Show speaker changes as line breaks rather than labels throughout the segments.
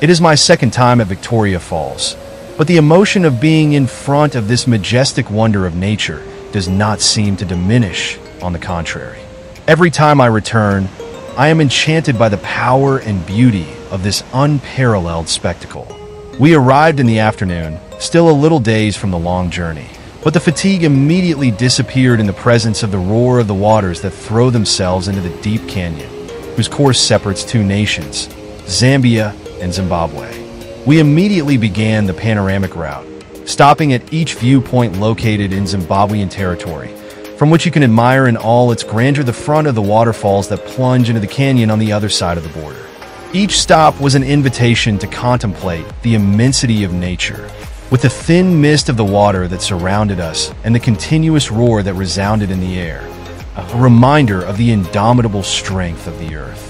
It is my second time at Victoria Falls, but the emotion of being in front of this majestic wonder of nature does not seem to diminish, on the contrary. Every time I return, I am enchanted by the power and beauty of this unparalleled spectacle. We arrived in the afternoon, still a little dazed from the long journey, but the fatigue immediately disappeared in the presence of the roar of the waters that throw themselves into the deep canyon, whose course separates two nations, Zambia and Zimbabwe. We immediately began the panoramic route, stopping at each viewpoint located in Zimbabwean territory, from which you can admire in all its grandeur the front of the waterfalls that plunge into the canyon on the other side of the border. Each stop was an invitation to contemplate the immensity of nature, with the thin mist of the water that surrounded us and the continuous roar that resounded in the air, a reminder of the indomitable strength of the earth.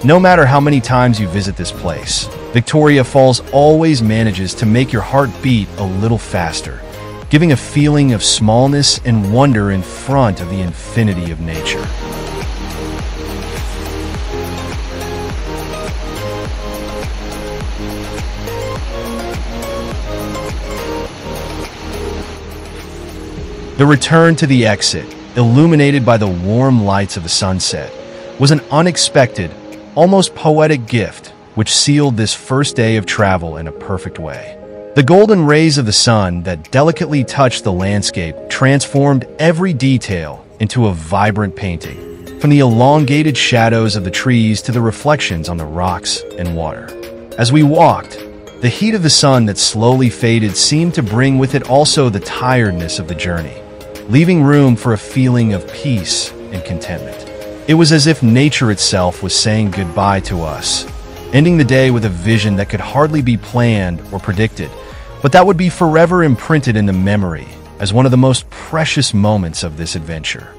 No matter how many times you visit this place, Victoria Falls always manages to make your heart beat a little faster, giving a feeling of smallness and wonder in front of the infinity of nature. The return to the exit, illuminated by the warm lights of the sunset, was an unexpected, almost poetic gift which sealed this first day of travel in a perfect way. The golden rays of the sun that delicately touched the landscape transformed every detail into a vibrant painting, from the elongated shadows of the trees to the reflections on the rocks and water. As we walked, the heat of the sun that slowly faded seemed to bring with it also the tiredness of the journey, leaving room for a feeling of peace and contentment. It was as if nature itself was saying goodbye to us, ending the day with a vision that could hardly be planned or predicted, but that would be forever imprinted in the memory as one of the most precious moments of this adventure.